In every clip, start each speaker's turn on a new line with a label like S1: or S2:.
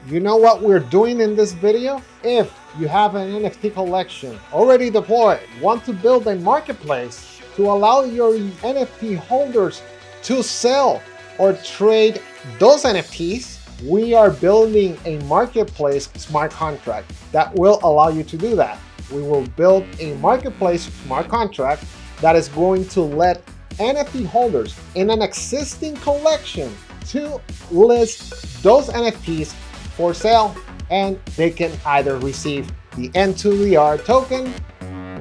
S1: You know what we're doing in this video? If you have an NFT collection already deployed, want to build a marketplace to allow your NFT holders to sell or trade those NFTs, we are building a marketplace smart contract that will allow you to do that. We will build a marketplace smart contract that is going to let NFT holders in an existing collection to list those NFTs for sale, and they can either receive the N2VR token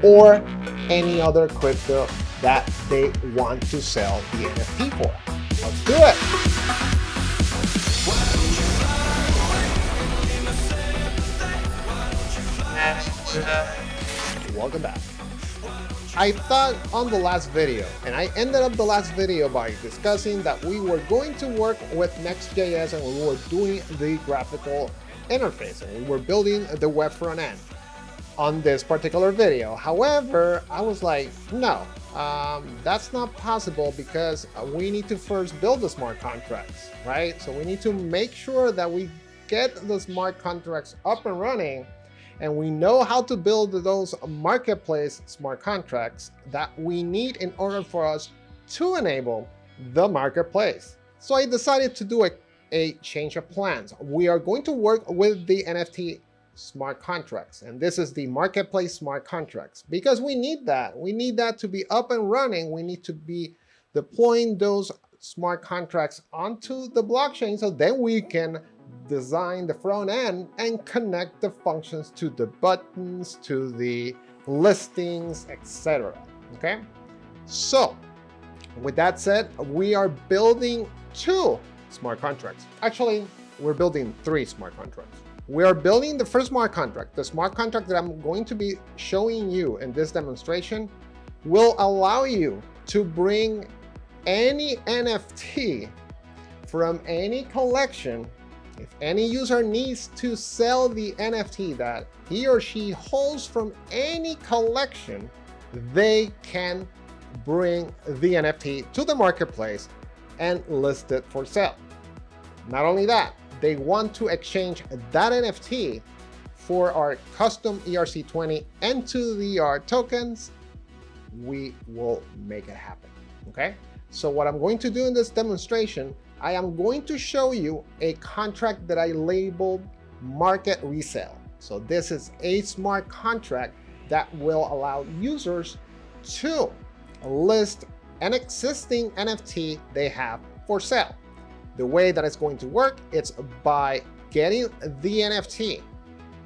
S1: or any other crypto that they want to sell the NFT for. Let's do it. Welcome back. I thought on the last video, and I ended up the last video by discussing that we were going to work with Next.js and we were doing the graphical interface and we were building the web front end on this particular video. However, I was like, no, that's not possible because we need to first build the smart contracts, right? So we need to make sure that we get the smart contracts up and running, and we know how to build those marketplace smart contracts that we need in order for us to enable the marketplace. So I decided to do a change of plans. We are going to work with the NFT smart contracts, and this is the marketplace smart contracts, because we need that. We need that to be up and running. We need to be deploying those smart contracts onto the blockchain so then we can design the front end and connect the functions to the buttons, to the listings, etc. Okay, so with that said, we are building two smart contracts. Actually, we're building three smart contracts. We are building the first smart contract. The smart contract that I'm going to be showing you in this demonstration will allow you to bring any NFT from any collection. If any user needs to sell the NFT that he or she holds from any collection, they can bring the NFT to the marketplace and list it for sale. Not only that, they want to exchange that NFT for our custom ERC20 N2VR tokens, we will make it happen, okay? So what I'm going to do in this demonstration, I am going to show you a contract that I labeled Market Resell. So this is a smart contract that will allow users to list an existing NFT they have for sale. The way that it's going to work, it's by getting the NFT.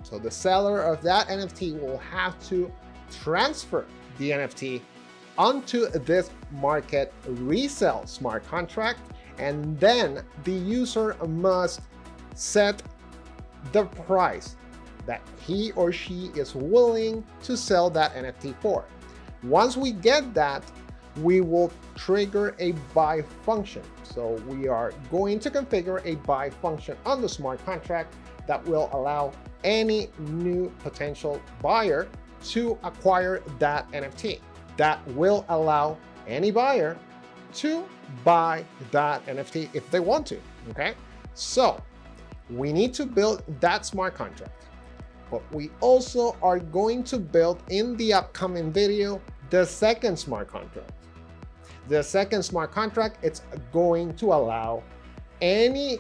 S1: So the seller of that NFT will have to transfer the NFT onto this Market Resell smart contract, and then the user must set the price that he or she is willing to sell that NFT for. Once we get that, we will trigger a buy function. So we are going to configure a buy function on the smart contract that will allow any new potential buyer to acquire that NFT. That will allow any buyer to buy that NFT if they want to, okay? So we need to build that smart contract, but we also are going to build in the upcoming video the second smart contract. The second smart contract, it's going to allow any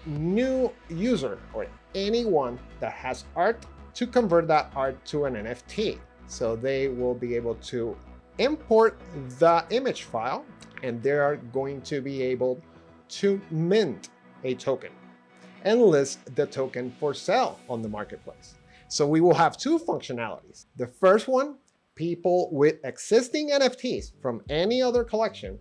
S1: new user or anyone that has art to convert that art to an NFT. So they will be able to import the image file, and they are going to be able to mint a token and list the token for sale on the marketplace. So we will have two functionalities. The first one, people with existing NFTs from any other collection,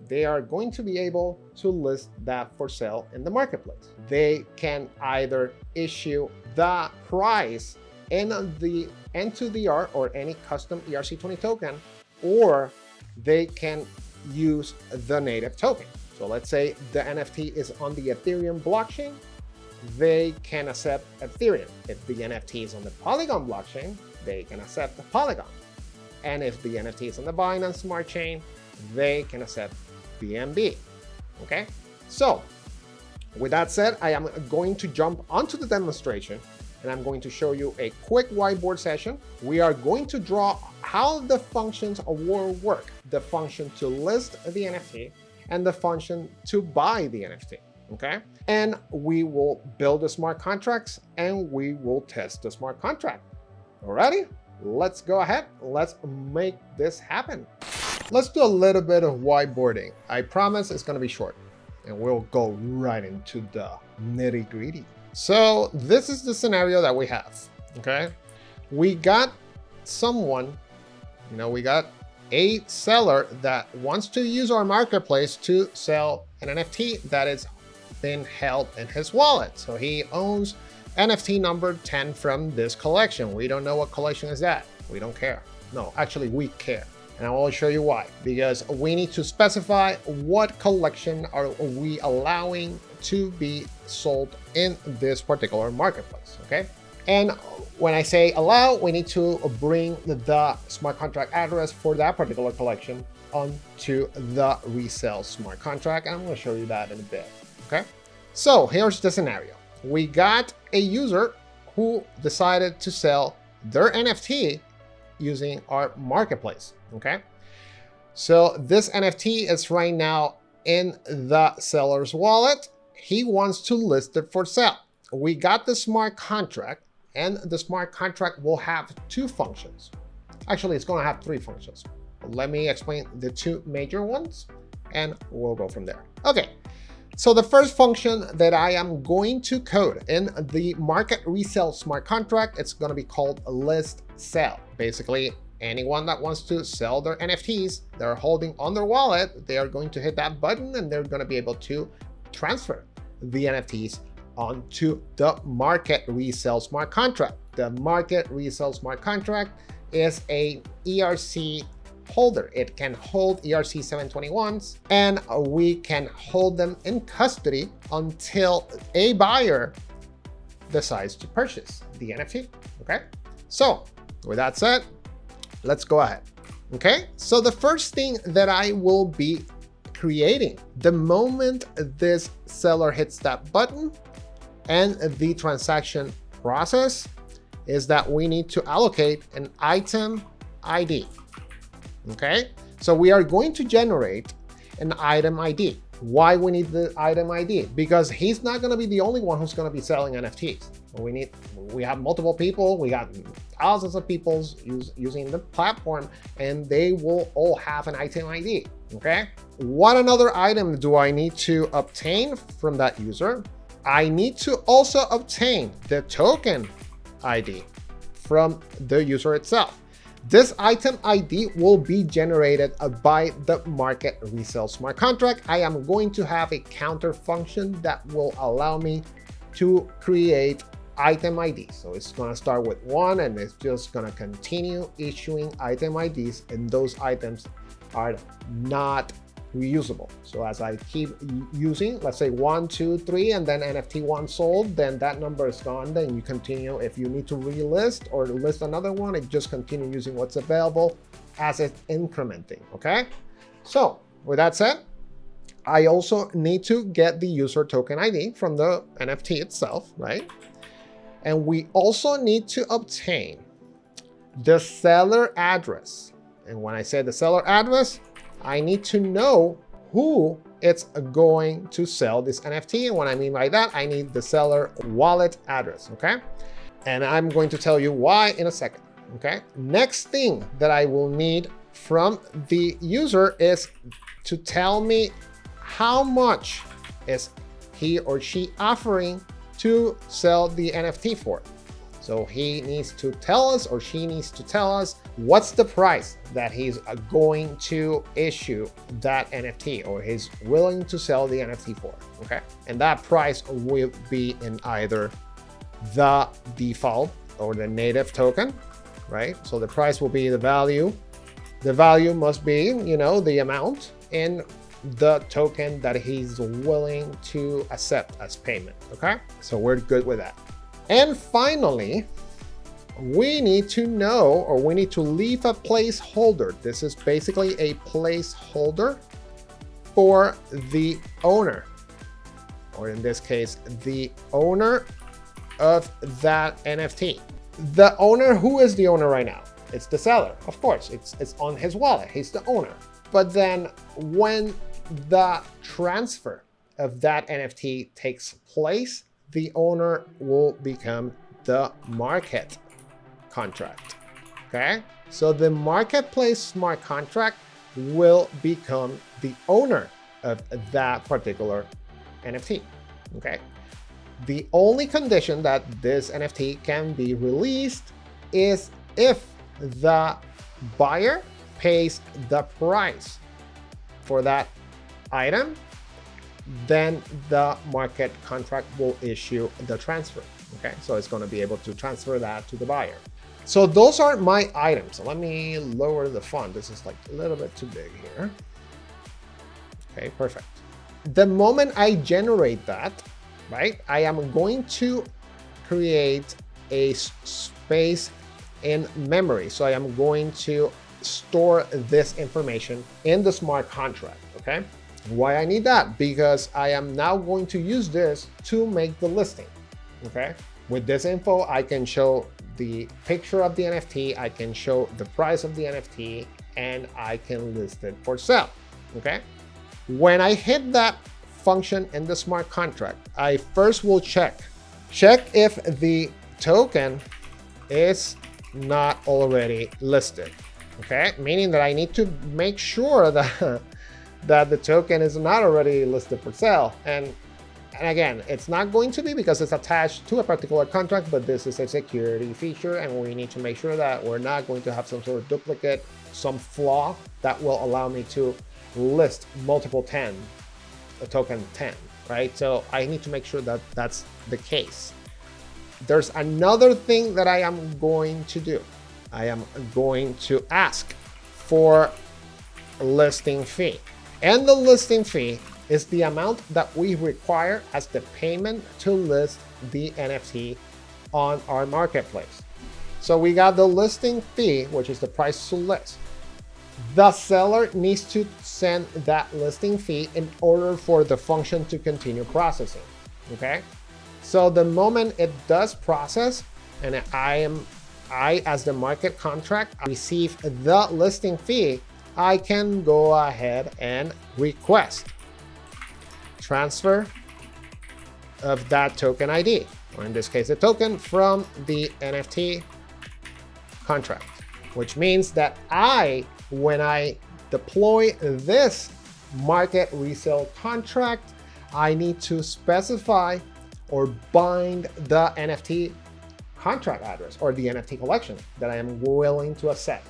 S1: they are going to be able to list that for sale in the marketplace. They can either issue the price in the N2VR or any custom ERC20 token, or they can use the native token. So let's say the NFT is on the Ethereum blockchain, they can accept Ethereum. If the NFT is on the Polygon blockchain, they can accept the Polygon. And if the NFT is on the Binance Smart Chain, they can accept BNB. Okay, so With that said, I am going to jump onto the demonstration and I'm going to show you a quick whiteboard session. We are going to draw how the functions will work, the function to list the NFT and the function to buy the NFT, okay? And we will build the smart contracts and we will test the smart contract. Alrighty, let's go ahead. Let's make this happen. Let's do a little bit of whiteboarding. I promise it's gonna be short and we'll go right into the nitty-gritty. So this is the scenario that we have, okay? We got someone, we got a seller that wants to use our marketplace to sell an NFT that is been held in his wallet. So he owns NFT number 10 from this collection. We don't know what collection is that. We don't care. No, actually we care. And I will show you why. Because we need to specify what collection are we allowing to be sold in this particular marketplace, okay? And when I say allow, we need to bring the smart contract address for that particular collection onto the Resell smart contract. And I'm gonna show you that in a bit, okay? So here's the scenario. We got a user who decided to sell their NFT using our marketplace, okay? So this NFT is right now in the seller's wallet. He wants to list it for sale. We got the smart contract and the smart contract will have two functions. Actually, it's gonna have three functions. Let me explain the two major ones and we'll go from there. Okay. So the first function that I am going to code in the market resell smart contract, it's going to be called list sell. Basically, anyone that wants to sell their NFTs they're holding on their wallet, they are going to hit that button and they're going to be able to transfer the NFTs onto the market resell smart contract. The market resell smart contract is a ERC holder. It can hold ERC20 and we can hold them in custody until a buyer decides to purchase the NFT, okay? So with that said, let's go ahead, okay? So the first thing that I will be creating the moment this seller hits that button and the transaction process is that we need to allocate an item ID. Okay, so we are going to generate an item ID. Why we need the item ID? Because he's not going to be the only one who's going to be selling NFTs. We have multiple people. We got thousands of people using the platform, and they will all have an item ID. Okay, what another item do I need to obtain from that user? I need to also obtain the token ID from the user itself. This item ID will be generated by the market resell smart contract. I am going to have a counter function that will allow me to create item IDs. So it's going to start with 1 and it's just going to continue issuing item IDs, and those items are not reusable. So as I keep using, let's say 1, 2, 3, and then NFT 1 sold, then that number is gone. Then you continue. If you need to relist or list another one, it just continue using what's available as it's incrementing, okay? So with that said, I also need to get the user token ID from the NFT itself, right? And we also need to obtain the seller address. And when I say the seller address, I need to know who it's going to sell this NFT. And what I mean by that, I need the seller wallet address, okay? And I'm going to tell you why in a second, okay? Next thing that I will need from the user is to tell me how much is he or she offering to sell the NFT for. So he needs to tell us, or she needs to tell us, what's the price that he's going to issue that NFT, or he's willing to sell the NFT for, okay? And that price will be in either the default or the native token, right? So the price will be the value. The value must be, the amount in the token that he's willing to accept as payment, okay? So we're good with that. And finally, we need to know, or we need to leave a placeholder. This is basically a placeholder for the owner or in this case, the owner of that NFT. The owner, who is the owner right now? It's the seller, of course. It's on his wallet. He's the owner. But then when the transfer of that NFT takes place, the owner will become the market contract. Okay? So the marketplace smart contract will become the owner of that particular NFT. Okay? The only condition that this NFT can be released is if the buyer pays the price for that item, then the market contract will issue the transfer. Okay, so it's going to be able to transfer that to the buyer. So those are my items. So let me lower the font. This is like a little bit too big here. Okay, perfect. The moment I generate that, right, I am going to create a space in memory. So I am going to store this information in the smart contract. Okay, why I need that? Because I am now going to use this to make the listing. Okay, with this info, I can show the picture of the NFT, I can show the price of the NFT, and I can list it for sale. Okay, when I hit that function in the smart contract, I first will check if the token is not already listed. Okay, meaning that I need to make sure that that the token is not already listed for sale. And again, it's not going to be because it's attached to a particular contract, but this is a security feature, and we need to make sure that we're not going to have some sort of duplicate, some flaw that will allow me to list multiple 10, a token 10, right? So I need to make sure that that's the case. There's another thing that I am going to do. I am going to ask for a listing fee. And the listing fee is the amount that we require as the payment to list the NFT on our marketplace. So we got the listing fee, which is the price to list. The seller needs to send that listing fee in order for the function to continue processing. Okay, so the moment it does process, and I as the market contract receive the listing fee, I can go ahead and request transfer of that token ID, or in this case, a token from the NFT contract, which means that when I deploy this market resale contract, I need to specify or bind the NFT contract address or the NFT collection that I am willing to accept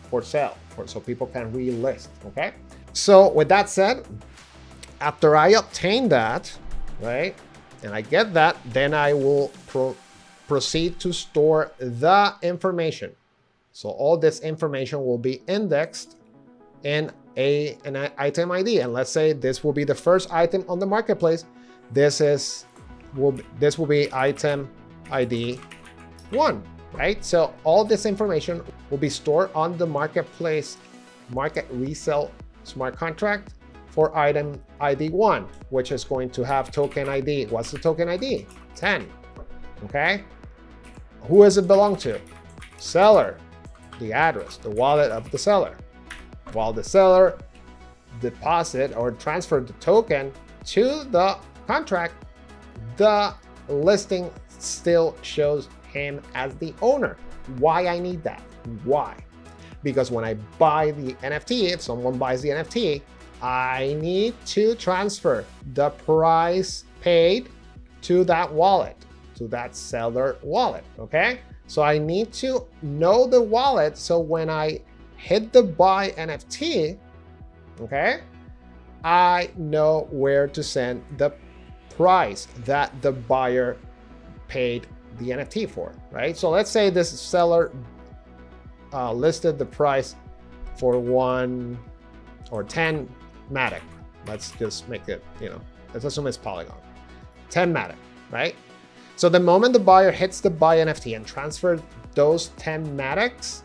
S1: for sale, so people can relist. Okay, so with that said, after I obtain that, right, and I get that, then I will proceed to store the information. So all this information will be indexed in an item ID, and let's say this will be the first item on the marketplace. This will be item ID 1, right? So all this information will be stored on the marketplace market resale smart contract for item ID 1, which is going to have token ID. What's the token ID? 10. Okay. Who does it belong to? Seller. The address, the wallet of the seller. While the seller deposit or transfer the token to the contract, the listing still shows him as the owner. Why I need that? Why? Because when I buy the NFT, if someone buys the NFT, I need to transfer the price paid to that wallet, to that seller wallet. Okay, so I need to know the wallet, so when I hit the buy NFT, okay, I know where to send the price that the buyer paid the NFT for, right? So let's say this seller listed the price for 1 or 10 Matic. Let's just make it, let's assume it's Polygon. 10 Matic, right? So the moment the buyer hits the buy NFT and transfer those 10 Matics,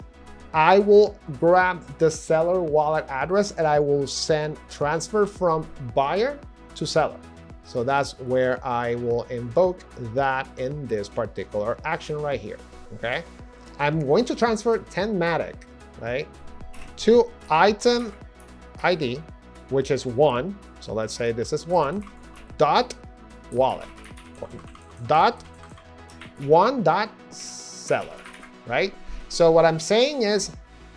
S1: I will grab the seller wallet address and I will transfer from buyer to seller. So that's where I will invoke that in this particular action right here, okay? I'm going to transfer 10 Matic, right, to item ID, which is 1. So let's say this is 1 dot wallet dot 1 dot seller, right? So what I'm saying is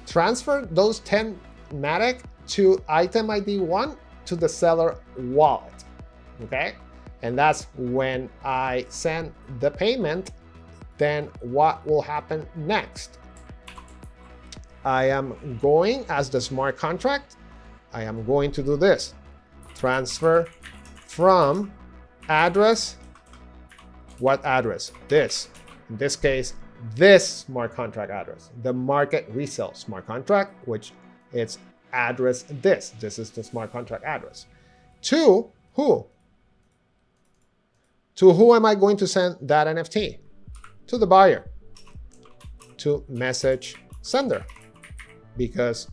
S1: transfer those 10 Matic to item ID 1 to the seller wallet, okay? And that's when I send the payment. Then what will happen next? I am going, as the smart contract, I am going to do this. Transfer from address, what address? This. In this case, this smart contract address, the market resell smart contract, which it's address this. This is the smart contract address. To who? To who am I going to send that NFT? To the buyer, to message sender, because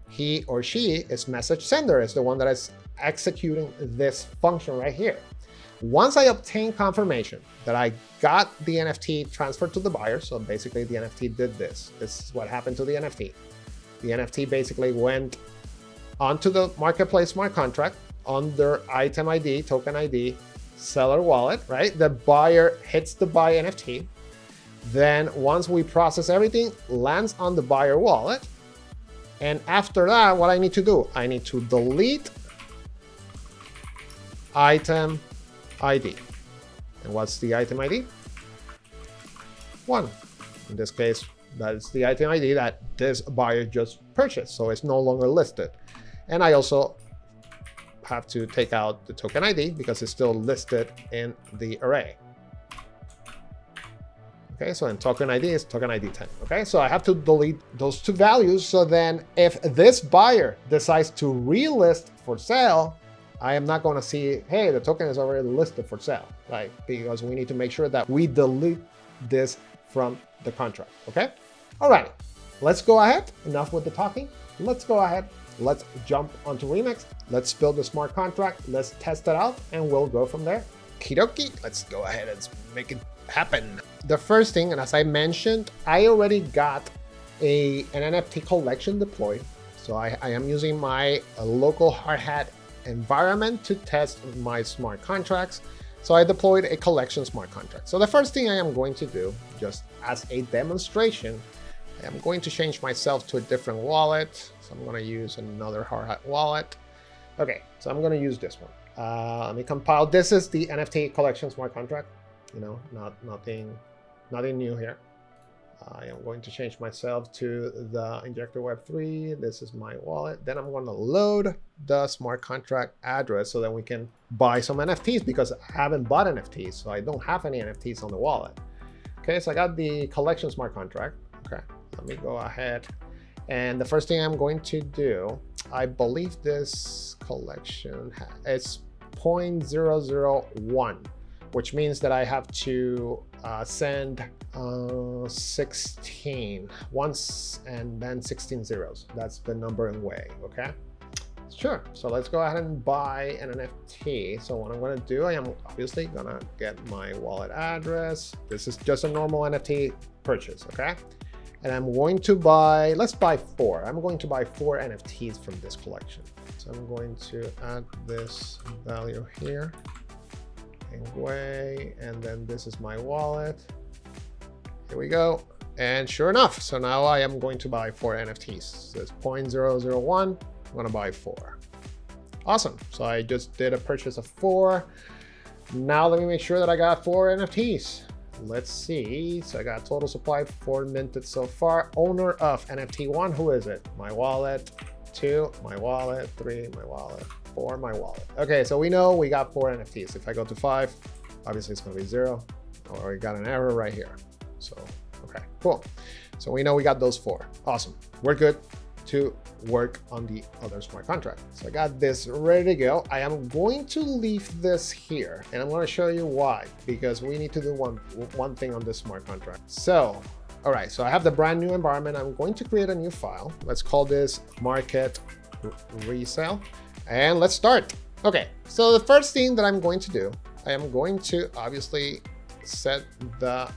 S1: he or she is message sender, is the one that is executing this function right here. Once I obtain confirmation that I got the NFT transferred to the buyer, so basically the NFT did this. This is what happened to the NFT. The NFT basically went onto the marketplace smart contract under item ID, token ID, seller wallet, right? The buyer hits the buy NFT. Then once we process everything, lands on the buyer wallet. And after that, what I need to do, I need to delete item ID. And what's the item ID? 1. In this case, that is the item ID that this buyer just purchased. So it's no longer listed. And I also have to take out the token ID because it's still listed in the array. Okay, so in token ID is token ID 10. Okay, so I have to delete those two values. So then if this buyer decides to relist for sale, I am not going to see, hey, the token is already listed for sale, right? Because we need to make sure that we delete this from the contract. Okay, all right, let's go ahead. Enough with the talking. Let's go ahead. Let's jump onto Remix. Let's build the smart contract. Let's test it out and we'll go from there. Kidoki, let's go ahead and make it happen. The first thing, and as I mentioned, I already got an NFT collection deployed. So I am using my local hard hat environment to test my smart contracts. So I deployed a collection smart contract. So the first thing I am going to do, just as a demonstration, I'm going to change myself to a different wallet. So I'm going to use another hard hat wallet. Okay, so I'm going to use this one. Let me compile. This is the NFT Collection smart contract. You know, nothing new here. I am going to change myself to the Injector Web3. This is my wallet. Then I'm going to load the smart contract address so that we can buy some NFTs, because I haven't bought NFTs, so I don't have any NFTs on the wallet. Okay, so I got the collection smart contract. Okay, let me go ahead. And the first thing I'm going to do, I believe this collection is 0.001, which means that I have to send 16 once and then 16 zeros. That's the number and way, okay? Sure, so let's go ahead and buy an NFT. So what I'm gonna do, I am obviously gonna get my wallet address. This is just a normal NFT purchase, okay? And I'm going to buy, let's buy 4. I'm going to buy 4 NFTs from this collection. So I'm going to add this value here. Way, and then this is my wallet. Here we go. And sure enough, so now I am going to buy 4 NFTs. So it's 0.001. I'm gonna buy 4. Awesome. So I just did a purchase of 4. Now let me make sure that I got 4 NFTs. Let's see. So I got total supply 4 minted so far. Owner of NFT 1, who is it? My wallet. 2, my wallet. 3, my wallet. 4, my wallet. Okay, so we know we got 4 NFTs. If I go to 5, obviously it's gonna be 0, or we got an error right here. So, okay, cool. So we know we got those 4. Awesome. We're good to work on the other smart contract. So I got this ready to go. I am going to leave this here, and I'm going to show you why, because we need to do one thing on this smart contract. So, all right, so I have the brand new environment. I'm going to create a new file. Let's call this market resell, and let's start. Okay, so the first thing that I'm going to do, I am going to obviously set the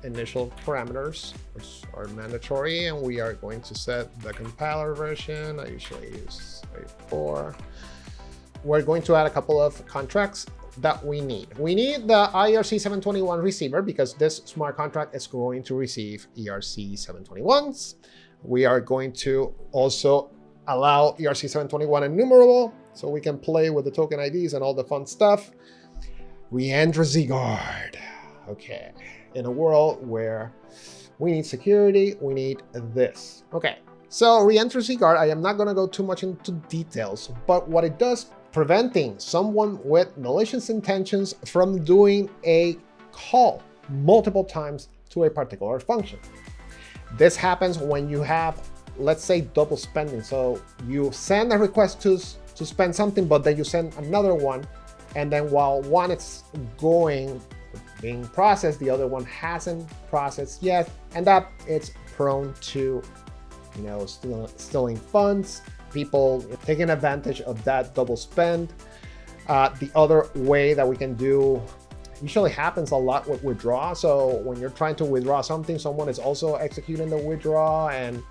S1: initial parameters, which are mandatory, and we are going to set the compiler version. I usually use 4. We're going to add a couple of contracts that we need. We need the ERC721 receiver because this smart contract is going to receive ERC721s. We are going to also allow ERC721 enumerable so we can play with the token IDs and all the fun stuff. Reentrancy guard. Okay, in a world where we need security, we need this. Okay, so reentrancy guard, I am not going to go too much into details, but what it does, preventing someone with malicious intentions from doing a call multiple times to a particular function. This happens when you have, let's say, double spending. So you send a request to spend something, but then you send another one, and then while one is being processed, the other one hasn't processed yet, and that it's prone to, stealing funds, people taking advantage of that double spend. The other way that we can do, usually happens a lot with withdraw. So when you're trying to withdraw something, someone is also executing the withdraw, and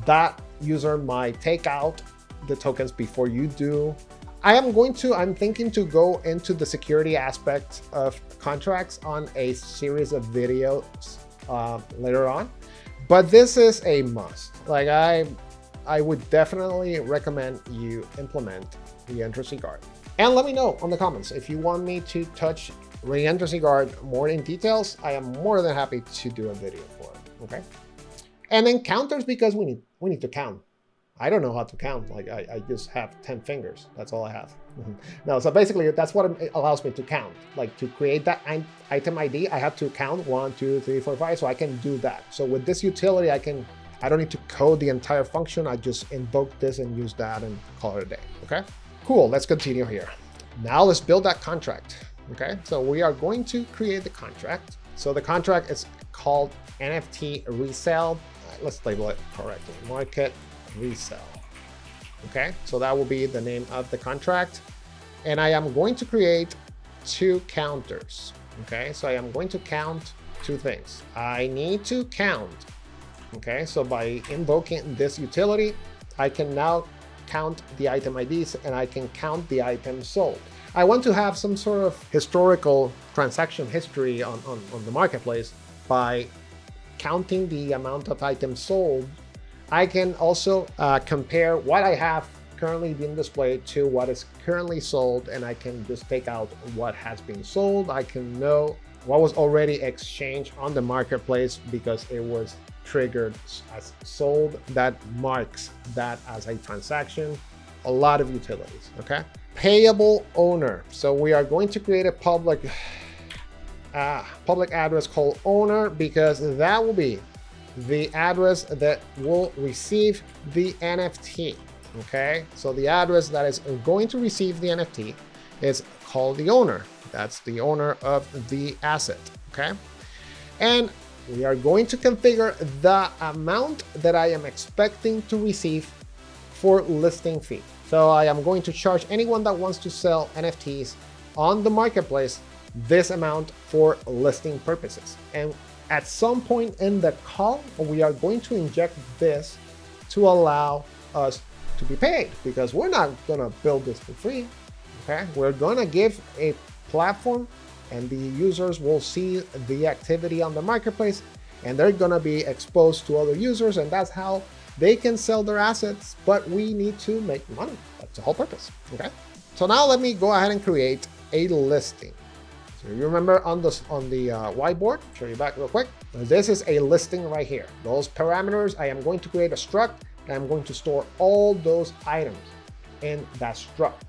S1: that user might take out the tokens before you do. I'm thinking to go into the security aspect of contracts on a series of videos later on, but this is a must. Like I would definitely recommend you implement reentrancy guard. And let me know on the comments if you want me to touch reentrancy guard more in details. I am more than happy to do a video for it. Okay. And then counters, because we need to count. I don't know how to count. Like I just have 10 fingers. That's all I have. No, so basically that's what it allows me to count. Like to create that item ID, I have to count 1, 2, 3, 4, 5. So I can do that. So with this utility, I don't need to code the entire function. I just invoke this and use that and call it a day. Okay, cool. Let's continue here. Now let's build that contract. Okay, so we are going to create the contract. So the contract is called NFT Resell. Let's label it correctly. Market Resell. Okay, so that will be the name of the contract. And I am going to create 2 counters. Okay, so I am going to count 2 things. I need to count. Okay, so by invoking this utility, I can now count the item IDs and I can count the items sold. I want to have some sort of historical transaction history on the marketplace by counting the amount of items sold. I can also compare what I have currently being displayed to what is currently sold, and I can just take out what has been sold. I can know what was already exchanged on the marketplace because it was triggered as sold. That marks that as a transaction. A lot of utilities. Okay, payable owner. So we are going to create a public address called owner, because that will be the address that will receive the NFT. Okay, so the address that is going to receive the NFT is called the owner. That's the owner of the asset. Okay, and we are going to configure the amount that I am expecting to receive for listing fee. So I am going to charge anyone that wants to sell NFTs on the marketplace this amount for listing purposes. And at some point in the call, we are going to inject this to allow us to be paid, because we're not gonna build this for free. Okay, we're gonna give a platform and the users will see the activity on the marketplace and they're gonna be exposed to other users, and that's how they can sell their assets, but we need to make money. That's the whole purpose. Okay, so now let me go ahead and create a listing. So you remember on the whiteboard, show you back real quick. This is a listing right here. Those parameters, I am going to create a struct and I'm going to store all those items in that struct.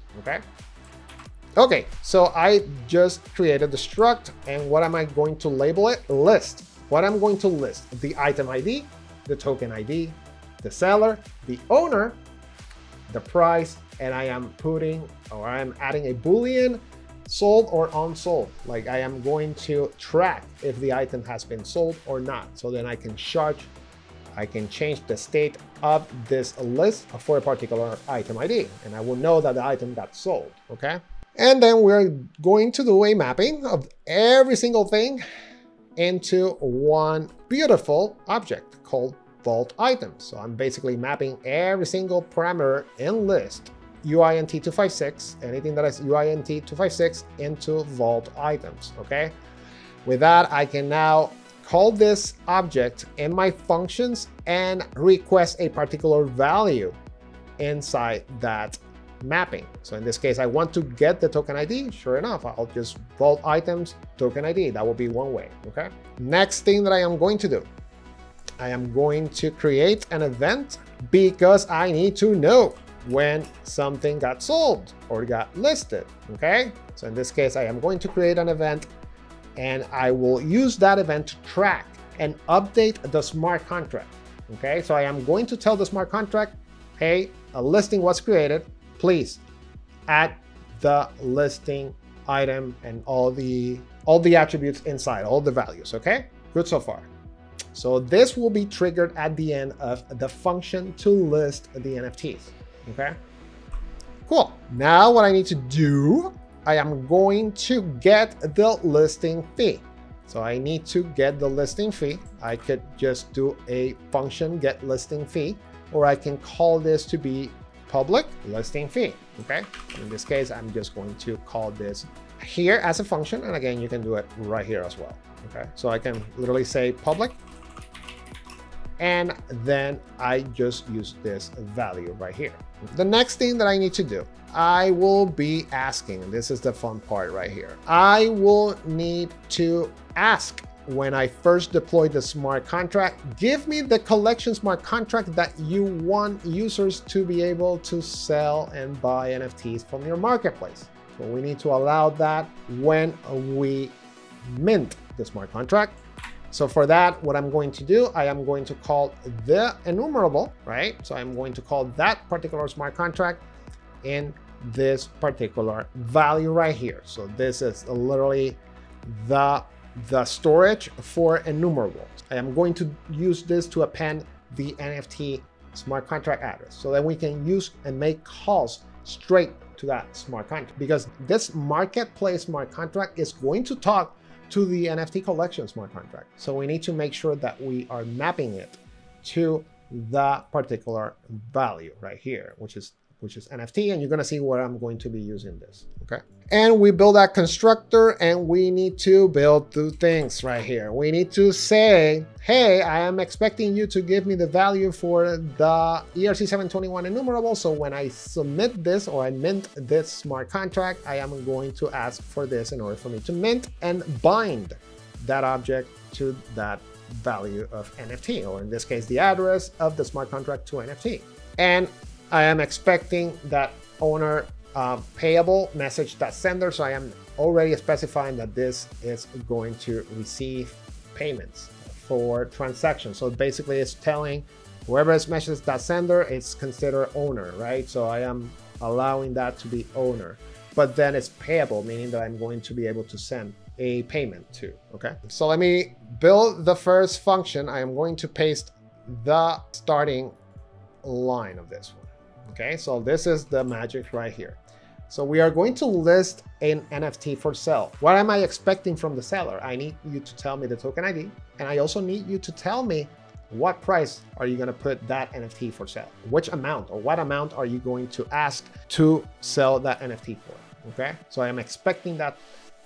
S1: Okay, so I just created the struct, and what am I going to label it? List. What I'm going to list: the item ID, the token ID, the seller, the owner, the price, and I am adding a Boolean sold or unsold. Like I am going to track if the item has been sold or not. So then I can charge I can change the state of this list for a particular item ID, and I will know that the item got sold, okay? And then we're going to do a mapping of every single thing into one beautiful object called vault items. So I'm basically mapping every single parameter in list UINT 256, anything that is UINT 256 into vault items, okay? With that, I can now call this object in my functions and request a particular value inside that mapping. So in this case, I want to get the token ID. Sure enough, I'll just vault items token ID. That will be one way, okay? Next thing that I am going to do, I am going to create an event because I need to know when something got sold or got listed, okay? So in this case, I am going to create an event and I will use that event to track and update the smart contract, okay? So I am going to tell the smart contract, hey, a listing was created, please add the listing item and all the attributes inside, all the values, okay? Good so far. So this will be triggered at the end of the function to list the NFTs, okay? Cool. Now what I need to do, I am going to get the listing fee. So I need to get the listing fee. I could just do a function get listing fee, or I can call this to be public listing fee, okay? In this case, I'm just going to call this here as a function. And again, you can do it right here as well, okay? So I can literally say public, and then I just use this value right here. The next thing that I need to do, I will be asking, and this is the fun part right here. I will need to ask when I first deploy the smart contract, give me the collection smart contract that you want users to be able to sell and buy NFTs from your marketplace. So we need to allow that when we mint the smart contract. So for that, what I'm going to do, I am going to call the enumerable, right? So I'm going to call that particular smart contract in this particular value right here. So this is literally the storage for enumerables. I am going to use this to append the NFT smart contract address so that we can use and make calls straight to that smart contract, because this marketplace smart contract is going to talk to the NFT collection smart contract. So we need to make sure that we are mapping it to the particular value right here, which is NFT, and you're gonna see where I'm going to be using this, okay? And we build that constructor, and we need to build two things right here. We need to say, hey, I am expecting you to give me the value for the ERC721 enumerable. So when I submit this or I mint this smart contract, I am going to ask for this in order for me to mint and bind that object to that value of NFT, or in this case, the address of the smart contract to NFT. And I am expecting that owner payable message that sender. So I am already specifying that this is going to receive payments for transactions. So basically it's telling whoever is message that sender, it's considered owner, right? So I am allowing that to be owner, but then it's payable, meaning that I'm going to be able to send a payment to, okay? So let me build the first function. I am going to paste the starting line of this one. Okay, so this is the magic right here. So we are going to list an NFT for sale. What am I expecting from the seller? I need you to tell me the token ID, and I also need you to tell me what price are you going to put that NFT for sale? Which amount, or what amount are you going to ask to sell that NFT for? Okay, so I am expecting that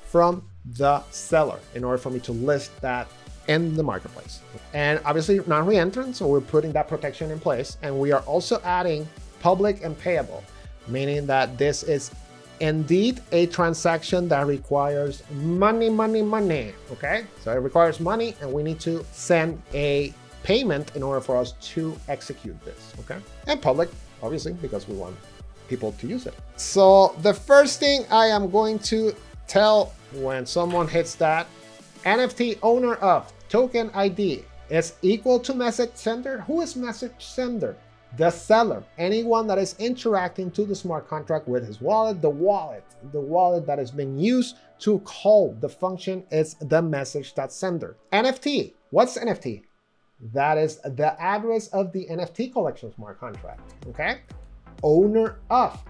S1: from the seller in order for me to list that in the marketplace. And obviously non-reentrant, so we're putting that protection in place, and we are also adding public and payable, meaning that this is indeed a transaction that requires money, okay? So it requires money, and we need to send a payment in order for us to execute this, okay? And public, obviously, because we want people to use it. So the first thing I am going to tell when someone hits that, NFT owner of token ID is equal to message sender. Who is message sender? The seller, anyone that is interacting to the smart contract with his wallet, the wallet that has been used to call the function is the message that sender. NFT, what's NFT? That is the address of the NFT collection smart contract, okay? Owner of.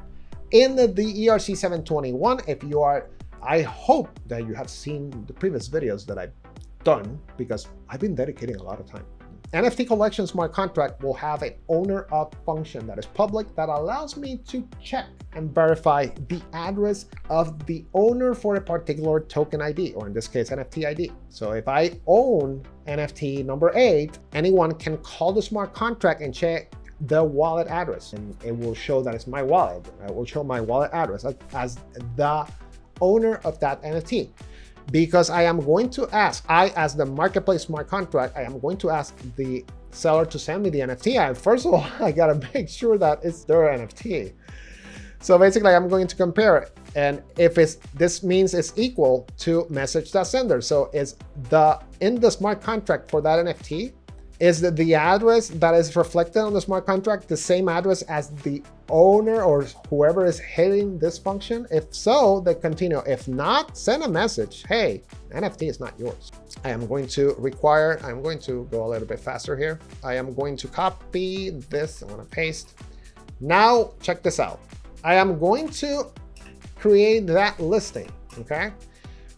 S1: In the ERC721, if you are, I hope that you have seen the previous videos that I've done, because I've been dedicating a lot of time. NFT Collection smart contract will have an owner of function that is public that allows me to check and verify the address of the owner for a particular token ID, or in this case, NFT ID. So if I own NFT number 8, anyone can call the smart contract and check the wallet address, and it will show that it's my wallet. It will show my wallet address as the owner of that NFT. Because I am going to ask, as the marketplace smart contract, I am going to ask the seller to send me the NFT. First of all, I gotta make sure that it's their NFT. So basically, I'm going to compare it. And if this means it's equal to message that sender. So is in the smart contract for that NFT, is the address that is reflected on the smart contract the same address as the owner or whoever is hitting this function? If so, they continue. If not, send a message. Hey, NFT is not yours. I'm going to go a little bit faster here. I am going to copy this. I'm going to paste. Now, check this out. I am going to create that listing, okay?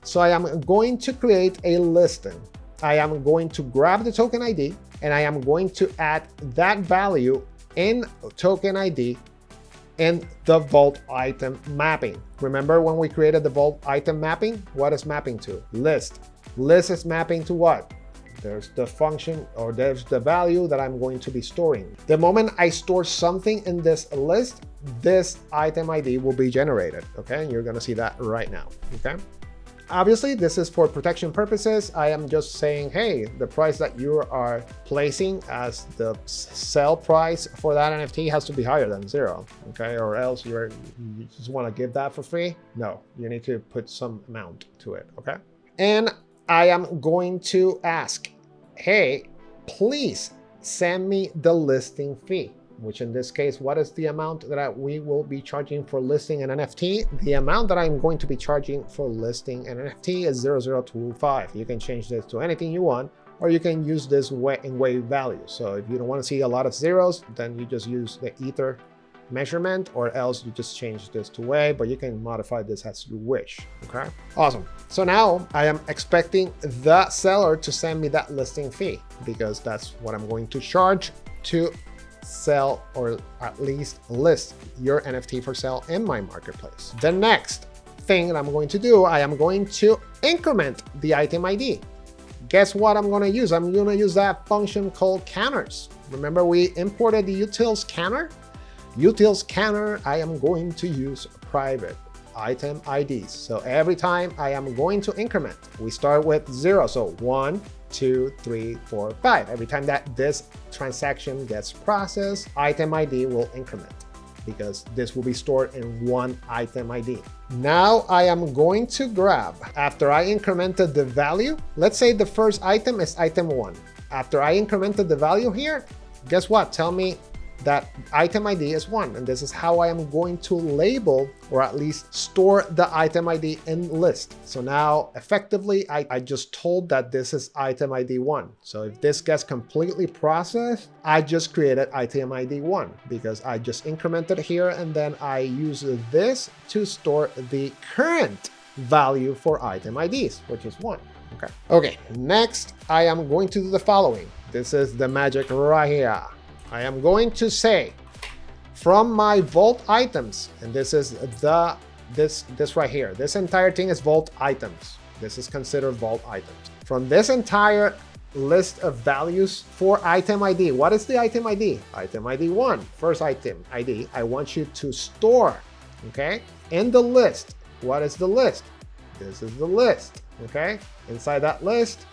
S1: So I am going to create a listing. I am going to grab the token ID, and I am going to add that value in token ID in the vault item mapping. Remember when we created the vault item mapping? What is mapping to? List. List is mapping to what? There's the function, or there's the value that I'm going to be storing. The moment I store something in this list, this item ID will be generated, okay? And you're gonna see that right now, okay? Obviously, this is for protection purposes. I am just saying, hey, the price that you are placing as the sell price for that NFT has to be higher than 0, okay? Or else you just want to give that for free? No, you need to put some amount to it, okay? And I am going to ask, hey, please send me the listing fee, which in this case, what is the amount that we will be charging for listing an NFT? The amount that I'm going to be charging for listing an NFT is 0.0025. You can change this to anything you want, or you can use this in wave value. So if you don't want to see a lot of zeros, then you just use the ether measurement, or else you just change this to wave, but you can modify this as you wish, okay? Awesome. So now I am expecting the seller to send me that listing fee, because that's what I'm going to charge to sell, or at least list your NFT for sale in my marketplace. The next thing that I'm going to do, I am going to increment the item ID. Guess what I'm going to use? I'm going to use that function called canners. Remember we imported the util scanner? Util scanner, I am going to use private item IDs. So every time I am going to increment, we start with 0. So 1, 2, 3, 4, 5. Every time that this transaction gets processed, item ID will increment, because this will be stored in one item ID. Now I am going to grab, after I incremented the value, let's say the first item is item 1. After I incremented the value here, guess what? Tell me that item ID is 1, and this is how I am going to label, or at least store, the item ID in list. So now effectively I just told that this is item ID 1. So if this gets completely processed, I just created item ID 1, because I just incremented here, and then I use this to store the current value for item IDs, which is 1. Okay, next I am going to do the following. This is the magic right here. I am going to say, from my vault items, and this is this right here. This entire thing is vault items. This is considered vault items. From this entire list of values for item ID, what is the item ID? Item ID 1, first item ID. I want you to store, okay? In the list, what is the list? This is the list, okay? Inside that list,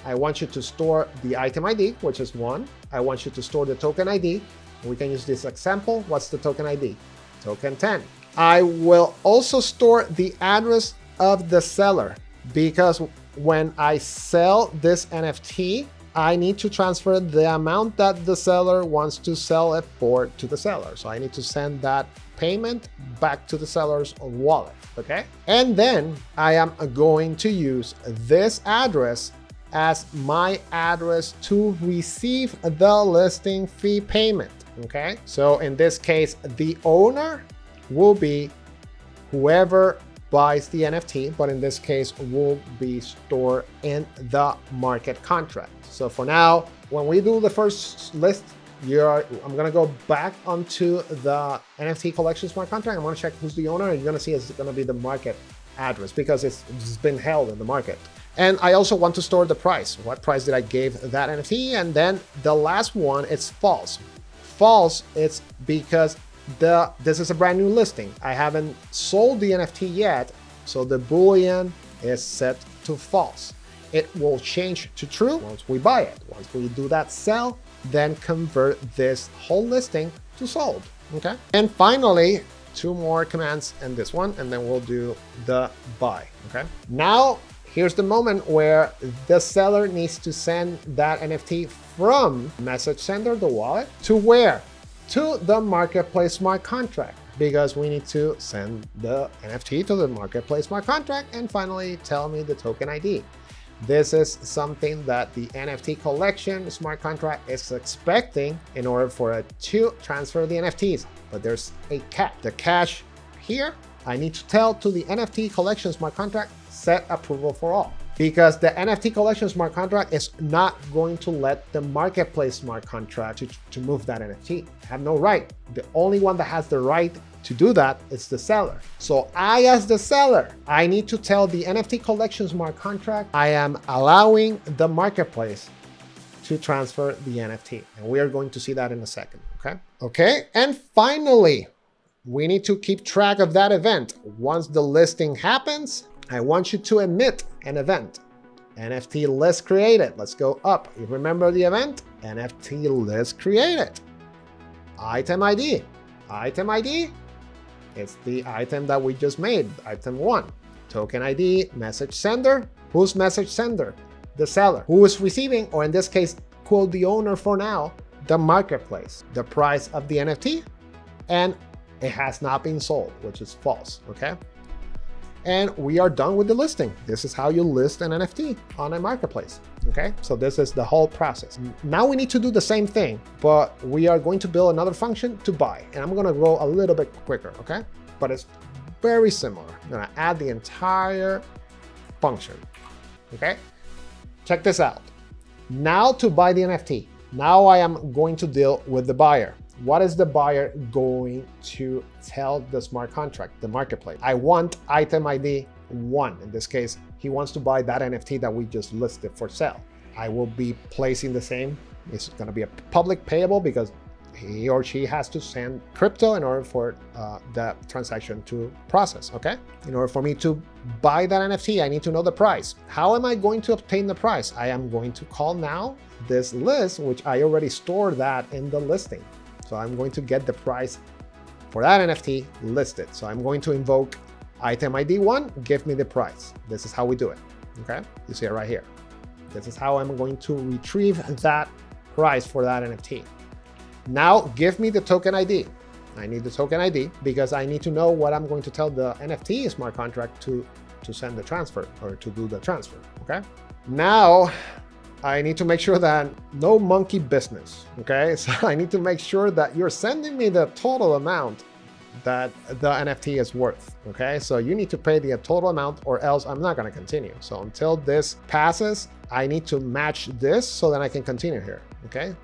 S1: I want you to store the item ID, which is 1. I want you to store the token ID. We can use this example. What's the token ID? Token 10. I will also store the address of the seller, because when I sell this NFT, I need to transfer the amount that the seller wants to sell it for to the seller. So I need to send that payment back to the seller's wallet, okay? And then I am going to use this address as my address to receive the listing fee payment. Okay, so in this case, the owner will be whoever buys the NFT, but in this case will be stored in the market contract. So for now, when we do the first list, I'm gonna go back onto the NFT Collection smart contract. I'm gonna check who's the owner, and you're gonna see it's gonna be the market address because it's been held in the market. And I also want to store the price. What price did I give that NFT? And then the last one, it's false. False, it's because this is a brand new listing. I haven't sold the NFT yet, so the Boolean is set to false. It will change to true once we buy it. Once we do that sell, then convert this whole listing to sold, okay? And finally, 2 more commands and this one, and then we'll do the buy, okay? Now, here's the moment where the seller needs to send that NFT from message sender, the wallet, to where? To the marketplace smart contract, because we need to send the NFT to the marketplace smart contract and finally tell me the token ID. This is something that the NFT Collection smart contract is expecting in order for it to transfer the NFTs, but there's a catch. The catch here, I need to tell to the NFT Collection smart contract, set approval for all, because the NFT Collection smart contract is not going to let the marketplace smart contract to move that NFT. I have no right. The only one that has the right to do that is the seller. So I, as the seller, I need to tell the NFT Collection smart contract I am allowing the marketplace to transfer the NFT. And we are going to see that in a second, okay? Okay, and finally, we need to keep track of that event. Once the listing happens, I want you to emit an event. NFT list created. Let's go up. You remember the event? NFT list created. Item ID. Item ID. It's the item that we just made, item 1. Token ID, message sender. Who's message sender? The seller. Who is receiving, or in this case, quote the owner for now, the marketplace. The price of the NFT, and it has not been sold, which is false, okay? And we are done with the listing. This is how you list an NFT on a marketplace, okay? So this is the whole process. Now we need to do the same thing, but we are going to build another function to buy. And I'm gonna go a little bit quicker, okay? But it's very similar. I'm gonna add the entire function, okay? Check this out. Now to buy the NFT, now I am going to deal with the buyer. What is the buyer going to tell the smart contract, the marketplace? I want item ID 1. In this case, he wants to buy that NFT that we just listed for sale. I will be placing the same. It's going to be a public payable because he or she has to send crypto in order for the transaction to process, okay? In order for me to buy that NFT, I need to know the price. How am I going to obtain the price? I am going to call now this list, which I already stored that in the listing. So I'm going to get the price for that NFT listed. So I'm going to invoke item ID 1, give me the price. This is how we do it, okay? You see it right here. This is how I'm going to retrieve that price for that NFT. Now give me the token ID. I need the token ID because I need to know what I'm going to tell the NFT smart contract to send the transfer or to do the transfer, okay? Now, I need to make sure that no monkey business, okay? So I need to make sure that you're sending me the total amount that the NFT is worth, okay? So you need to pay the total amount or else I'm not gonna continue. So until this passes, I need to match this so that I can continue here, okay?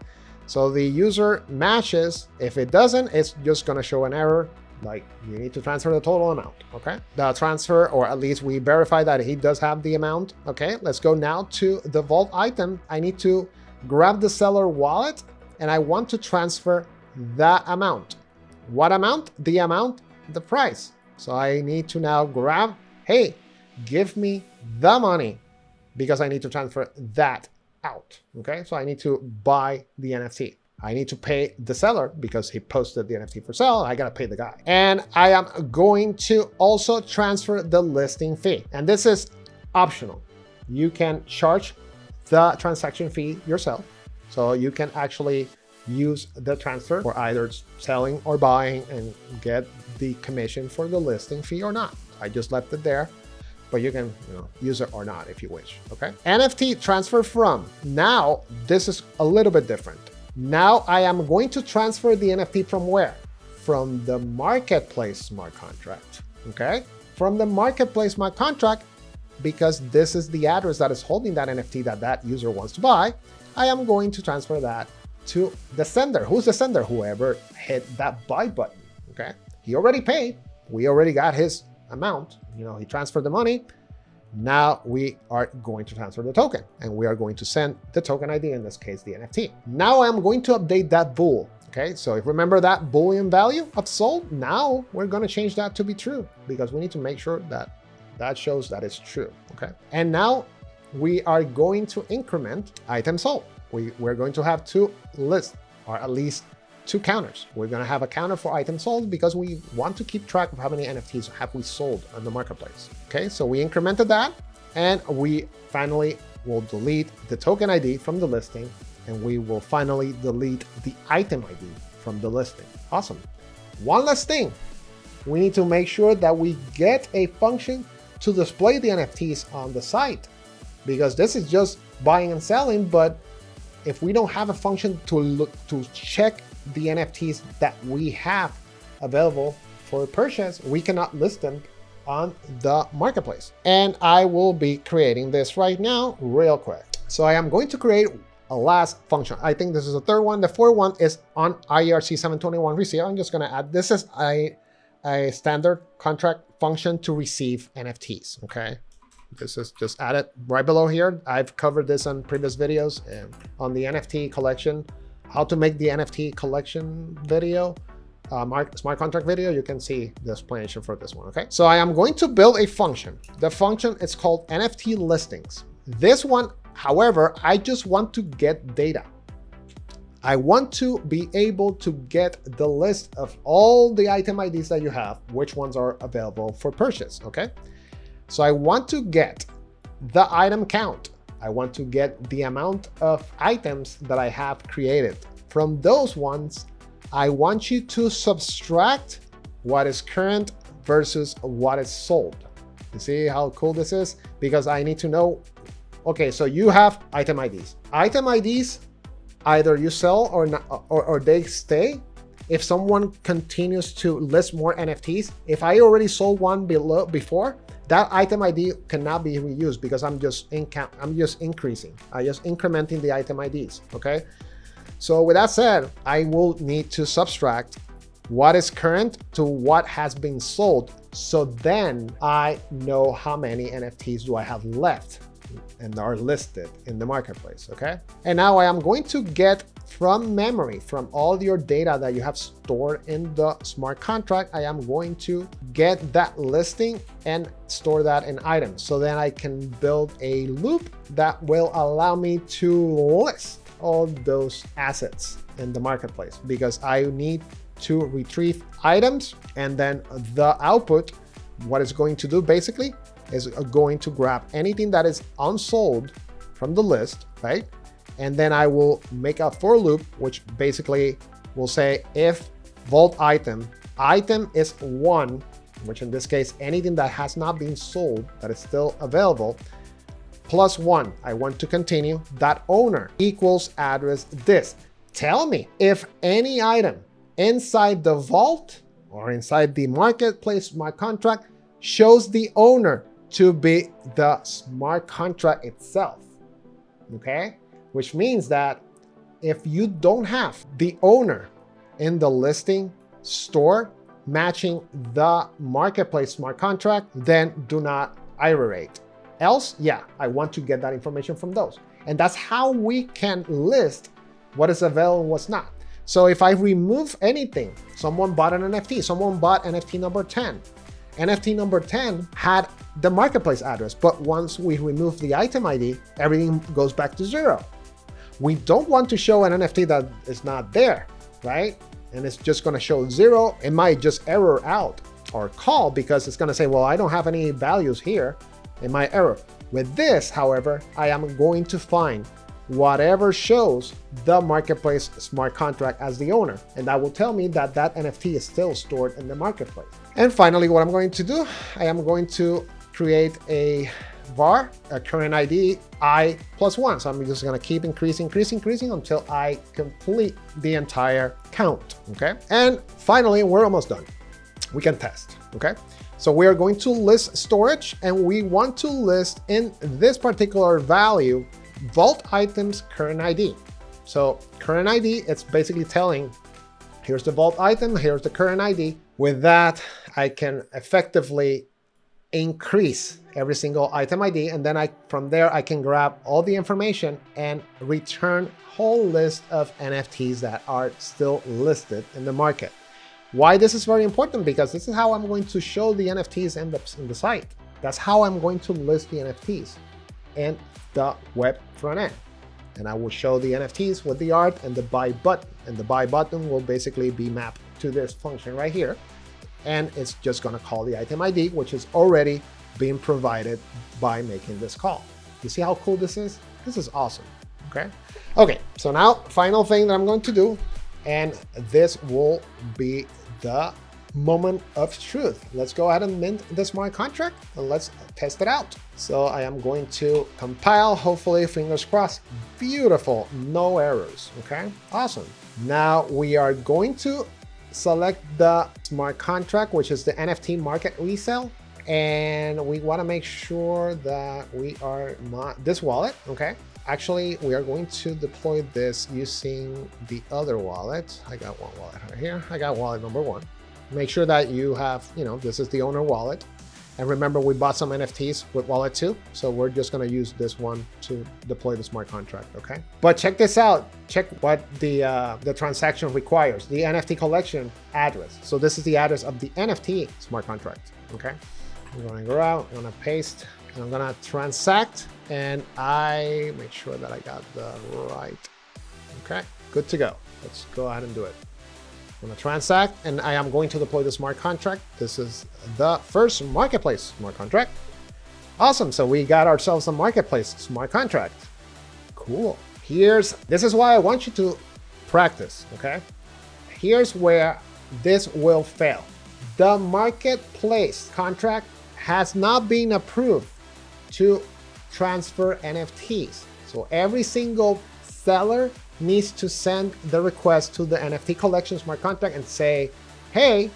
S1: So the user matches. If it doesn't, it's just gonna show an error like you need to transfer the total amount, okay? The transfer, or at least we verify that he does have the amount, okay? Let's go now to the vault item. I need to grab the seller wallet and I want to transfer that amount. What amount? The amount, the price. So I need to now grab, hey, give me the money because I need to transfer that out, okay? So I need to buy the NFT. I need to pay the seller because he posted the NFT for sale. I gotta pay the guy. And I am going to also transfer the listing fee. And this is optional. You can charge the transaction fee yourself. So you can actually use the transfer for either selling or buying and get the commission for the listing fee or not. I just left it there. but you can use it or not if you wish. Okay. NFT transfer from. Now this is a little bit different. Now I am going to transfer the NFT from where? From the marketplace smart contract. Okay. From the marketplace smart contract, because this is the address that is holding that NFT that user wants to buy, I am going to transfer that to the sender. Who's the sender? Whoever hit that buy button. Okay. He already paid. We already got his amount. He transferred the money. Now we are going to transfer the token, and we are going to send the token ID, in this case, the NFT. Now I'm going to update that bool. Okay, so if remember that Boolean value of sold, now we're going to change that to be true, because we need to make sure that that shows that it's true. Okay, and now we are going to increment item sold. We're going to have two lists, or at least two counters. We're going to have a counter for items sold because we want to keep track of how many NFTs have we sold on the marketplace. Okay, so we incremented that, and we finally will delete the token ID from the listing, and we will finally delete the item ID from the listing. Awesome. One last thing. We need to make sure that we get a function to display the NFTs on the site, because this is just buying and selling, but if we don't have a function to check the NFTs that we have available for purchase, we cannot list them on the marketplace. And I will be creating this right now real quick. So I am going to create a last function. I think this is the third one. The fourth one is on ERC20 Resell. I'm just going to add, this is a standard contract function to receive NFTs. Okay. This is just added right below here. I've covered this on previous videos and on the NFT collection, how to make the NFT collection video, smart contract video. You can see the explanation for this one. Okay. So I am going to build a function. The function is called NFT listings. This one, however, I just want to get data. I want to be able to get the list of all the item IDs that you have, which ones are available for purchase. Okay. So I want to get the item count. I want to get the amount of items that I have created. From those ones, I want you to subtract what is current versus what is sold. You see how cool this is? Because I need to know, okay, so you have item IDs. Item IDs, either you sell or not, or they stay. If someone continues to list more NFTs, if I already sold one before, that item ID cannot be reused because I'm just increasing. I'm just incrementing the item IDs. Okay. So with that said, I will need to subtract what is current to what has been sold. So then I know how many NFTs do I have left and are listed in the marketplace. Okay. And now I am going to get from memory, from all your data that you have stored in the smart contract, I am going to get that listing and store that in items. So then I can build a loop that will allow me to list all those assets in the marketplace, because I need to retrieve items, and then the output, what it's going to do basically is going to grab anything that is unsold from the list, right? And then I will make a for loop, which basically will say if vault item is 1, which in this case, anything that has not been sold that is still available, plus 1, I want to continue, that owner equals address this. Tell me if any item inside the vault or inside the marketplace smart contract shows the owner to be the smart contract itself. Okay. Which means that if you don't have the owner in the listing store matching the marketplace smart contract, then do not iterate. Else, yeah, I want to get that information from those. And that's how we can list what is available and what's not. So if I remove anything, someone bought an NFT, someone bought NFT number 10. NFT number 10 had the marketplace address, but once we remove the item ID, everything goes back to 0. We don't want to show an NFT that is not there, right? And it's just going to show 0. It might just error out or call because it's going to say, well, I don't have any values here in my error. With this, however, I am going to find whatever shows the marketplace smart contract as the owner. And that will tell me that that NFT is still stored in the marketplace. And finally, what I'm going to do, I am going to create a var, a current ID, I plus 1. So I'm just gonna keep increasing until I complete the entire count, okay? And finally, we're almost done. We can test, okay? So we are going to list storage, and we want to list in this particular value, vault items current ID. So current ID, it's basically telling, here's the vault item, here's the current ID. With that, I can effectively increase every single item ID, and then from there I can grab all the information and return whole list of NFTs that are still listed in the market. Why this is very important? Because this is how I'm going to show the NFTs in the site. That's how I'm going to list the NFTs in the web front end. And I will show the NFTs with the art and the buy button. And the buy button will basically be mapped to this function right here. And it's just gonna call the item ID, which is already being provided by making this call. You see how cool this is? This is awesome, okay? Okay, so now final thing that I'm going to do, and this will be the moment of truth. Let's go ahead and mint the smart contract and let's test it out. So I am going to compile, hopefully, fingers crossed. Beautiful, no errors, okay? Awesome. Now we are going to select the smart contract, which is the NFT market resell. And we want to make sure that we are this wallet, okay? Actually, we are going to deploy this using the other wallet. I got one wallet right here. I got wallet number 1. Make sure that you have, this is the owner wallet. And remember, we bought some NFTs with wallet 2. So we're just going to use this one to deploy the smart contract, okay? But check this out. Check what the transaction requires, the NFT collection address. So this is the address of the NFT smart contract, okay? I'm going to go out, I'm going to paste, and I'm going to transact, and I make sure that I got the right, okay? Good to go. Let's go ahead and do it. I'm going to transact, and I am going to deploy the smart contract. This is the first marketplace smart contract. Awesome, so we got ourselves a marketplace smart contract. Cool. This is why I want you to practice, okay? Here's where this will fail. The marketplace contract has not been approved to transfer NFTs. So every single seller needs to send the request to the NFT Collection smart contract and say, hey,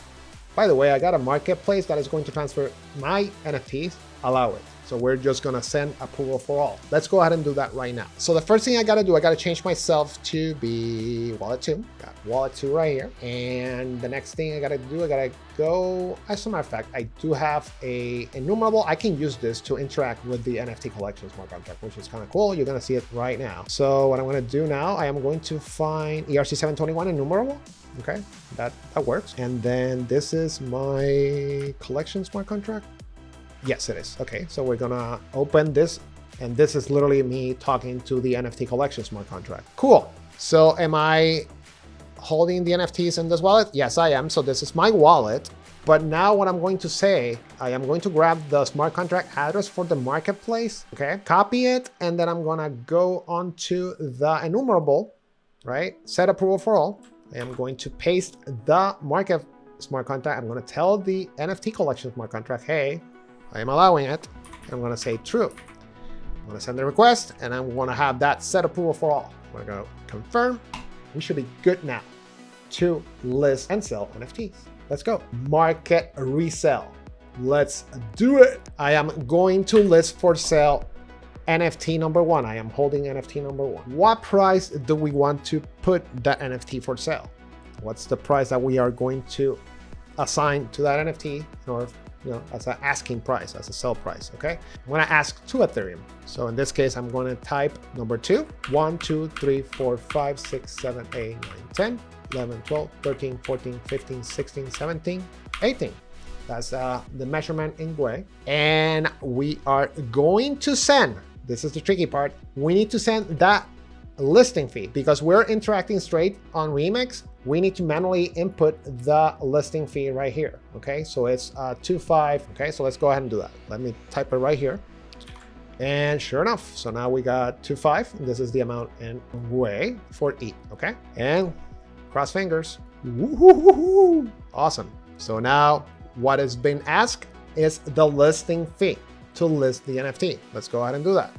S1: by the way, I got a marketplace that is going to transfer my NFTs, allow it. So we're just gonna send approval for all. Let's go ahead and do that right now. So the first thing I gotta do, I gotta change myself to be wallet 2. Got wallet 2 right here. And the next thing I gotta do, I gotta go, as a matter of fact, I do have a enumerable. I can use this to interact with the NFT Collection smart contract, which is kind of cool. You're gonna see it right now. So what I'm gonna do now, I am going to find ERC20 enumerable. Okay, that works. And then this is my collection smart contract. Yes, it is. Okay, so we're gonna open this, and this is literally me talking to the NFT Collection smart contract. Cool. So am I holding the NFTs in this wallet? Yes, I am. So this is my wallet. But now what I'm going to say, I am going to grab the smart contract address for the marketplace, okay? Copy it, and then I'm gonna go onto the enumerable, right? Set approval for all. I am going to paste the market smart contract. I'm gonna tell the NFT Collection smart contract, hey, I am allowing it. I'm gonna say true. I'm gonna send the request, and I'm gonna have that set approval for all. I'm gonna go confirm. We should be good now to list and sell NFTs. Let's go. Market resell. Let's do it. I am going to list for sale NFT number 1. I am holding NFT number 1. What price do we want to put that NFT for sale? What's the price that we are going to assign to that NFT, or as an asking price, as a sell price, okay? I'm gonna ask 2 Ethereum. So in this case, I'm gonna type number 2, 1, 2, 3, 4, 5, 6, 7, 8, 9, 10, 11, 12, 13, 14, 15, 16, 17, 18. That's the measurement in gray. And we are going to send, this is the tricky part, we need to send that listing fee because we're interacting straight on Remix. We need to manually input the listing fee right here. Okay, so it's 2.5. Okay, so let's go ahead and do that. Let me type it right here. And sure enough, so now we got 2.5. This is the amount in way for E. Okay, and cross fingers. Woo-hoo-hoo-hoo. Awesome. So now what has been asked is the listing fee. to list the NFT. Let's go ahead and do that.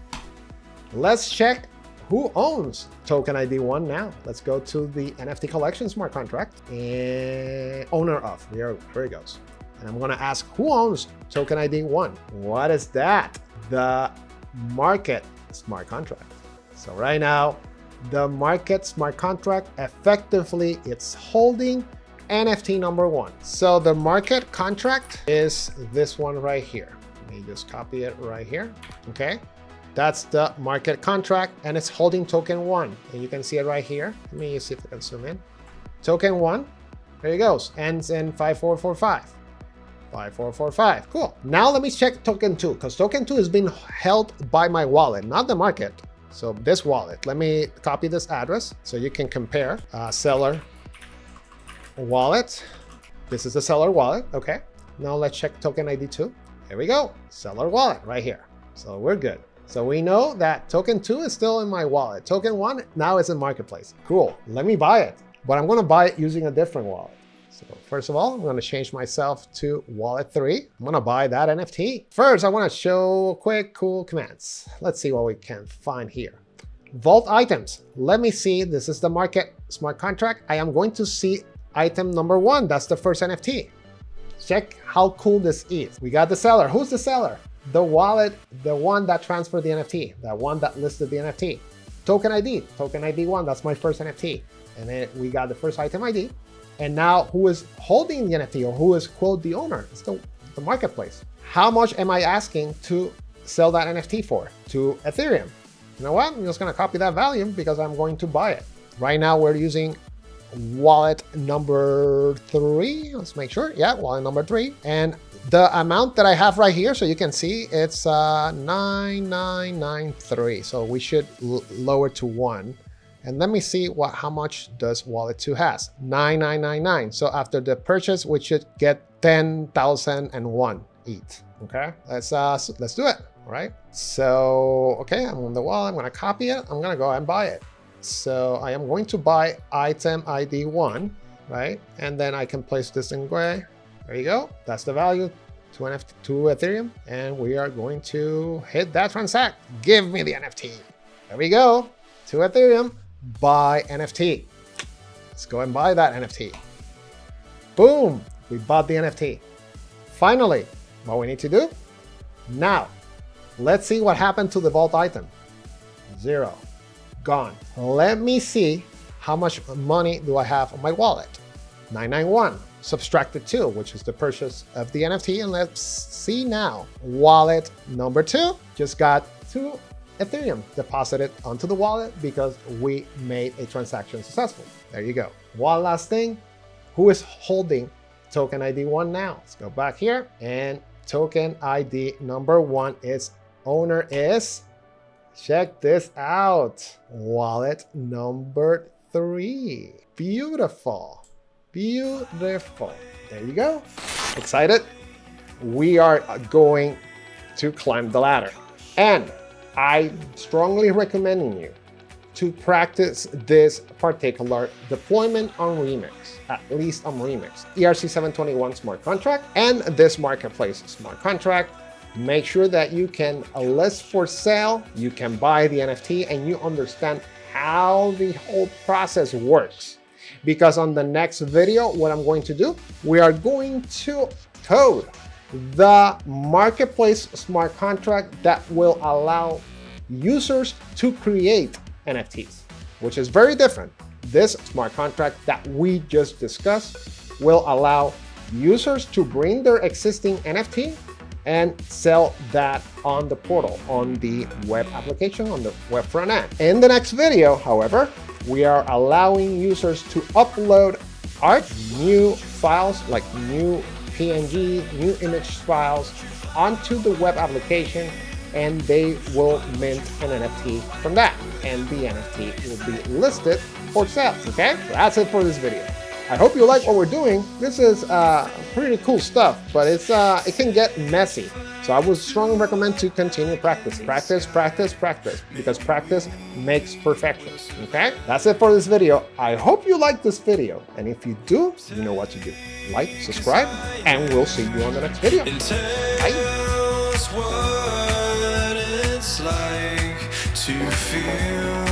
S1: Let's check who owns token ID 1 now. Let's go to the NFT Collection smart contract and owner of. Here it goes. And I'm gonna ask who owns token ID 1. What is that? The market smart contract. So right now, the market smart contract effectively it's holding NFT number 1. So the market contract is this one right here. Let me just copy it right here. Okay. That's the market contract and it's holding token 1. And you can see it right here. Let me see if I can zoom in. Token 1, there it goes. Ends in 5445. 5445. Cool. Now let me check token 2 because token 2 is being held by my wallet, not the market. So this wallet, let me copy this address so you can compare seller wallet. This is the seller wallet. Okay. Now let's check token ID 2. There we go. Seller wallet right here. So we're good. So we know that token 2 is still in my wallet. Token 1 now is in marketplace. Cool. Let me buy it. But I'm going to buy it using a different wallet. So first of all, I'm going to change myself to wallet 3. I'm going to buy that NFT. First, I want to show quick, cool commands. Let's see what we can find here. Vault items. Let me see. This is the market smart contract. I am going to see item number 1. That's the first NFT. Check how cool this is. We got the seller. Who's the seller? The wallet, the one that transferred the NFT, the one that listed the NFT. Token ID 1, that's my first NFT. And then we got the first item ID. And now who is holding the NFT or who is quote the owner? It's the marketplace. How much am I asking to sell that NFT for? To Ethereum. You know what? I'm just gonna copy that value because I'm going to buy it. Right now we're using wallet number 3. Let's make sure. Yeah, wallet number 3. And the amount that I have right here, so you can see it's 9993. So we should lower to 1. And let me see how much does wallet 2 has. 9999. So after the purchase, we should get 10,001 ETH. Okay, let's do it. All right. So okay, I'm on the wallet. I'm gonna copy it. I'm gonna go ahead and buy it. So I am going to buy item ID 1, right? And then I can place this in gray. There you go. That's the value to Ethereum. And we are going to hit that transact. Give me the NFT. There we go. To Ethereum, buy NFT. Let's go and buy that NFT. Boom. We bought the NFT. Finally, what we need to do now, let's see what happened to the vault item. 0. Gone. Let me see how much money do I have on my wallet. 991. Subtracted 2, which is the purchase of the NFT. And let's see now. Wallet number 2 just got 2 Ethereum deposited onto the wallet because we made a transaction successful. There you go. One last thing. Who is holding token ID 1 now? Let's go back here. And token ID number 1 is owner is, check this out, wallet number 3. Beautiful. Beautiful. There you go. Excited? We are going to climb the ladder. And I strongly recommend you to practice this particular deployment on Remix, at least on Remix. ERC721 smart contract and this marketplace smart contract. Make sure that you can list for sale, you can buy the NFT, and you understand how the whole process works. Because on the next video, what I'm going to do, we are going to code the marketplace smart contract that will allow users to create NFTs, which is very different. This smart contract that we just discussed will allow users to bring their existing NFT and sell that on the portal, on the web application, on the web front end. In the next video, however, we are allowing users to upload art, new files like new PNG, new image files onto the web application, and they will mint an NFT from that. And the NFT will be listed for sale, okay? So that's it for this video. I hope you like what we're doing. This is pretty cool stuff, but it can get messy. So I would strongly recommend to continue practice, because practice makes perfection, okay? That's it for this video. I hope you like this video. And if you do, you know what to do. Like, subscribe, and we'll see you on the next video. Bye.
S2: to feel